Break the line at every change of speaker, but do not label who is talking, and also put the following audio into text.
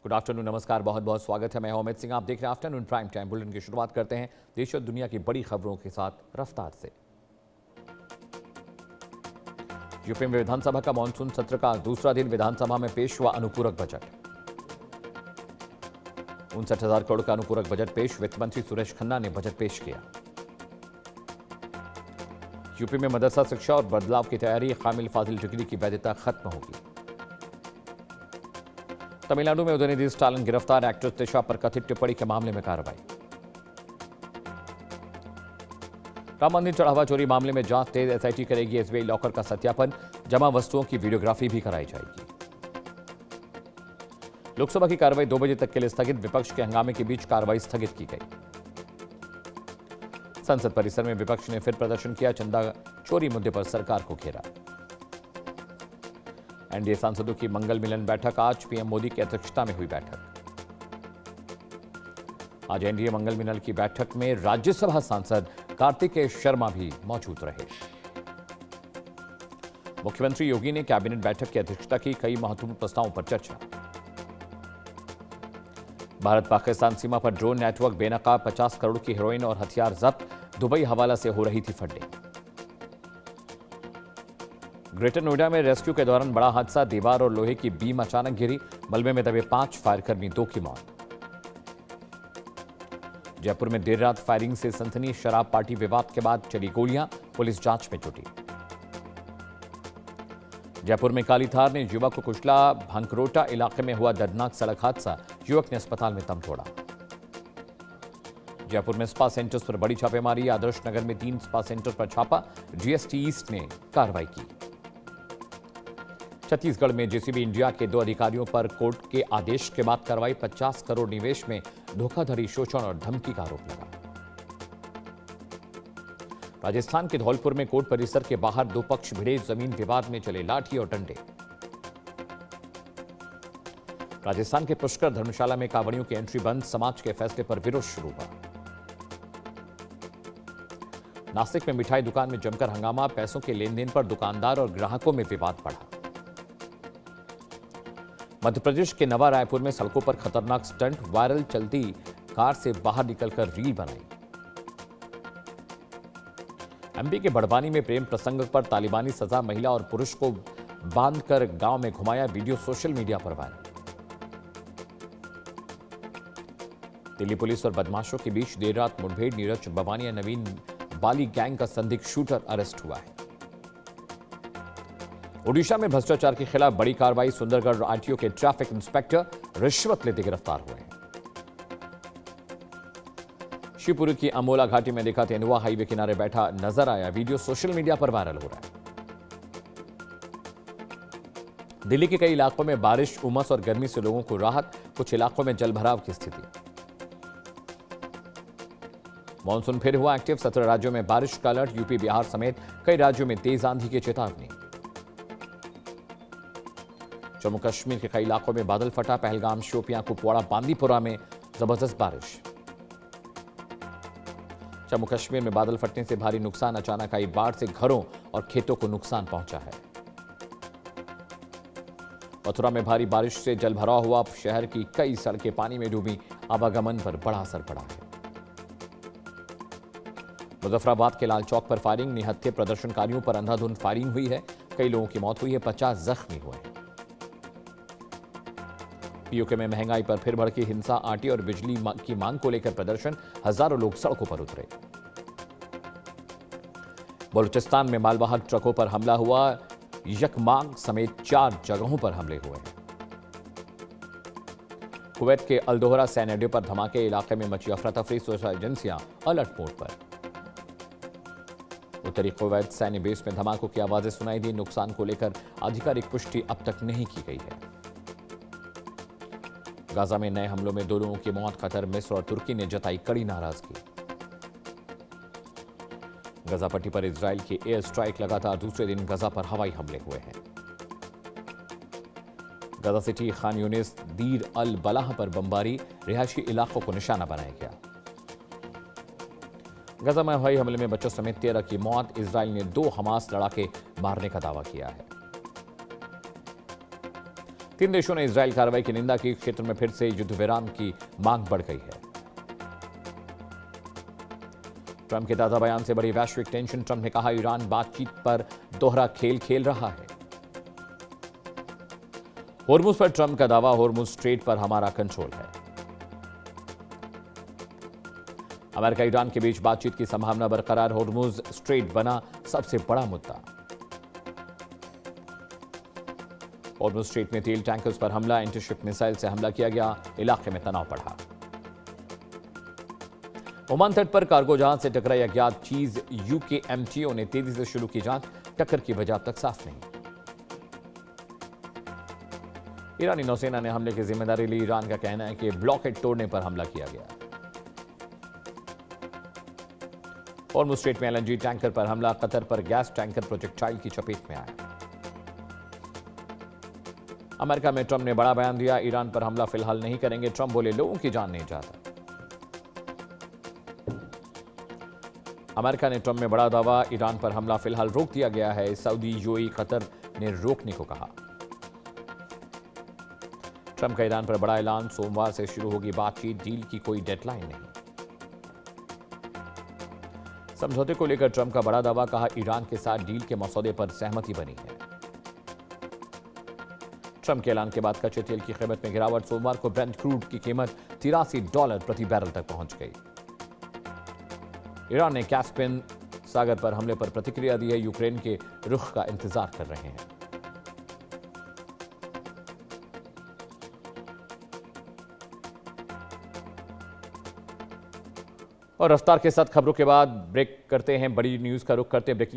Good afternoon, नमस्कार, बहुत बहुत स्वागत है। मैं हूं अमित सिंह। आप देख रहे हैं आफ्टरनून प्राइम टाइम बुलेटिन की शुरुआत करते हैं देश और दुनिया की बड़ी खबरों के साथ रफ्तार से। यूपी में विधानसभा का मानसून सत्र का दूसरा दिन विधानसभा में पेश हुआ अनुपूरक बजट। 59,000 करोड़ का अनुपूरक बजट पेश। वित्त मंत्री सुरेश खन्ना ने बजट पेश किया। यूपी में मदरसा शिक्षा और बदलाव की तैयारी। कामिल फाजिल डिग्री की वैधता खत्म होगी। तमिलनाडु में उदयनिधि स्टालिन गिरफ्तार। एक्ट्रेस दिशा पर कथित टिप्पणी के मामले में कार्रवाई। राम मंदिर चढ़ावा चोरी मामले में जांच तेज। एसआईटी करेगी एसबीआई लॉकर का सत्यापन। जमा वस्तुओं की वीडियोग्राफी भी कराई जाएगी। लोकसभा की कार्रवाई 2 बजे तक के लिए स्थगित। विपक्ष के हंगामे के बीच कार्रवाई स्थगित की गई। संसद परिसर में विपक्ष ने फिर प्रदर्शन किया। चंदा चोरी मुद्दे पर सरकार को घेरा। एनडीए सांसदों की मंगल मिलन बैठक। आज पीएम मोदी की अध्यक्षता में हुई बैठक। आज एनडीए मंगल मिलन की बैठक में राज्यसभा सांसद कार्तिकेय शर्मा भी मौजूद रहे। मुख्यमंत्री योगी ने कैबिनेट बैठक की अध्यक्षता की। कई महत्वपूर्ण प्रस्तावों पर चर्चा। भारत पाकिस्तान सीमा पर ड्रोन नेटवर्क बेनकाब। 50 करोड़ की हेरोइन और हथियार जब्त। दुबई हवाला से हो रही थी फंडिंग। ग्रेटर नोएडा में रेस्क्यू के दौरान बड़ा हादसा। दीवार और लोहे की बीम अचानक गिरी। मलबे में दबे 5 फायरकर्मी, 2 की मौत। जयपुर में देर रात फायरिंग से सनसनी। शराब पार्टी विवाद के बाद चली गोलियां। पुलिस जांच में जुटी। जयपुर में काली थार ने युवक को कुचला। भंकरोटा इलाके में हुआ दर्दनाक सड़क हादसा। युवक ने अस्पताल में दम तोड़ा। जयपुर में स्पा सेंटर्स पर बड़ी छापेमारी। आदर्श नगर में 3 स्पा सेंटर पर छापा। जीएसटी ईस्ट ने कार्रवाई की। छत्तीसगढ़ में जेसीबी इंडिया के 2 अधिकारियों पर कोर्ट के आदेश के बाद कार्रवाई। 50 करोड़ निवेश में धोखाधड़ी, शोषण और धमकी का आरोप लगा। राजस्थान के धौलपुर में कोर्ट परिसर के बाहर 2 पक्ष भिड़े। जमीन विवाद में चले लाठी और डंडे। राजस्थान के पुष्कर धर्मशाला में कांवड़ियों की एंट्री बंद। समाज के फैसले पर विरोध शुरू हुआ। नासिक में मिठाई दुकान में जमकर हंगामा। पैसों के लेन देन पर दुकानदार और ग्राहकों में विवाद बढ़ा। मध्य प्रदेश के नवा रायपुर में सड़कों पर खतरनाक स्टंट। वायरल चलती कार से बाहर निकलकर रील बनाई। एमपी के बड़वानी में प्रेम प्रसंग पर तालिबानी सजा। महिला और पुरुष को बांधकर गांव में घुमाया। वीडियो सोशल मीडिया पर वायरल। दिल्ली पुलिस और बदमाशों के बीच देर रात मुठभेड़। नीरज बवानिया नवीन बाली गैंग का संदिग्ध शूटर अरेस्ट हुआ है। ओडिशा में भ्रष्टाचार के खिलाफ बड़ी कार्रवाई। सुंदरगढ़ आरटीओ के ट्रैफिक इंस्पेक्टर रिश्वत लेते गिरफ्तार हुए हैं। शिवपुरी की अमोला घाटी में देखा तेंदुआ। हाईवे किनारे बैठा नजर आया। वीडियो सोशल मीडिया पर वायरल हो रहा है। दिल्ली के कई इलाकों में बारिश, उमस और गर्मी से लोगों को राहत। कुछ इलाकों में जलभराव की स्थिति। मानसून फिर हुआ एक्टिव। 17 राज्यों में बारिश का अलर्ट। यूपी, बिहार समेत कई राज्यों में तेज आंधी की चेतावनी। जम्मू कश्मीर के कई इलाकों में बादल फटा। पहलगाम, शोपियां, कुपवाड़ा, बांदीपुरा में जबरदस्त बारिश। जम्मू कश्मीर में बादल फटने से भारी नुकसान। अचानक आई बाढ़ से घरों और खेतों को नुकसान पहुंचा है। मथुरा में भारी बारिश से जलभराव हुआ। शहर की कई सड़कें पानी में डूबी। आवागमन पर बड़ा असर पड़ा है। मुजफ्फराबाद के लाल चौक पर फायरिंग। निहत्थे प्रदर्शनकारियों पर अंधाधुंध फायरिंग हुई है। कई लोगों की मौत हुई है। 50 जख्मी हुए हैं। पीओके में महंगाई पर फिर भड़की हिंसा। आटे और बिजली की मांग को लेकर प्रदर्शन। हजारों लोग सड़कों पर उतरे। बलूचिस्तान में मालवाहक ट्रकों पर हमला हुआ। यकमांग समेत 4 जगहों पर हमले हुए हैं। कुवैत के अलदोहरा सैन्य अड्डे पर धमाके। इलाके में मची अफरा तफरी। सुरक्षा एजेंसियां अलर्ट मोड पर। उत्तरी कुवैत सैन्य बेस में धमाकों की आवाजें सुनाई दी। नुकसान को लेकर आधिकारिक पुष्टि अब तक नहीं की गई है। गाजा में नए हमलों में 2 लोगों की मौत। कतर, मिस्र और तुर्की ने जताई कड़ी नाराजगी। गजा पट्टी पर इजराइल की एयर स्ट्राइक। लगातार दूसरे दिन गजा पर हवाई हमले हुए हैं। गजा सिटी, खान यूनिस, दीर अल बलाह पर बमबारी। रिहायशी इलाकों को निशाना बनाया गया। गजा में हवाई हमले में बच्चों समेत 13 की मौत। इजराइल ने 2 हमास लड़ाके मारने का दावा किया है। तीन देशों ने इजरायल कार्रवाई की निंदा की। क्षेत्र में फिर से युद्ध विराम की मांग बढ़ गई है। ट्रंप के ताजा बयान से बड़ी वैश्विक टेंशन। ट्रंप ने कहा, ईरान बातचीत पर दोहरा खेल खेल रहा है। होर्मुज पर ट्रंप का दावा, होर्मुज स्ट्रेट पर हमारा कंट्रोल है। अमेरिका ईरान के बीच बातचीत की संभावना बरकरार। होर्मुज स्ट्रेट बना सबसे बड़ा मुद्दा। होर्मुज स्ट्रेट में तेल टैंकर्स पर हमला, इंटरशिप मिसाइल से हमला किया गया। इलाके में तनाव बढ़ा। ओमान तट पर कार्गो जहाज से टकराई अज्ञात चीज। यूके एमटीओ ने तेजी से शुरू की जांच। टक्कर की वजह अब तक साफ नहीं। ईरानी नौसेना ने हमले की जिम्मेदारी ली। ईरान का कहना है कि ब्लॉकेड तोड़ने पर हमला किया गया। होर्मुज स्ट्रेट में एलएनजी टैंकर पर हमला। कतर पर गैस टैंकर प्रोजेक्टाइल की चपेट में आया। अमेरिका में ट्रंप ने बड़ा बयान दिया, ईरान पर हमला फिलहाल नहीं करेंगे। ट्रंप बोले, लोगों की जान नहीं चाहता। अमेरिका ने ट्रंप में बड़ा दावा, ईरान पर हमला फिलहाल रोक दिया गया है। सऊदी, यूएई, कतर ने रोकने को कहा। ट्रंप का ईरान पर बड़ा ऐलान, सोमवार से शुरू होगी बातचीत। डील की कोई डेडलाइन नहीं। समझौते को लेकर ट्रंप का बड़ा दावा, कहा, ईरान के साथ डील के मसौदे पर सहमति बनी है। ट्रंप के ऐलान के बाद कच्चे तेल की कीमत में गिरावट। सोमवार को ब्रेंट क्रूड की कीमत $83 प्रति बैरल तक पहुंच गई। ईरान ने कैस्पियन सागर पर हमले पर प्रतिक्रिया दी है। यूक्रेन के रुख का इंतजार कर रहे हैं। और रफ्तार के साथ खबरों के बाद ब्रेक करते हैं। बड़ी न्यूज का रुख करते हैं। ब्रेकिंग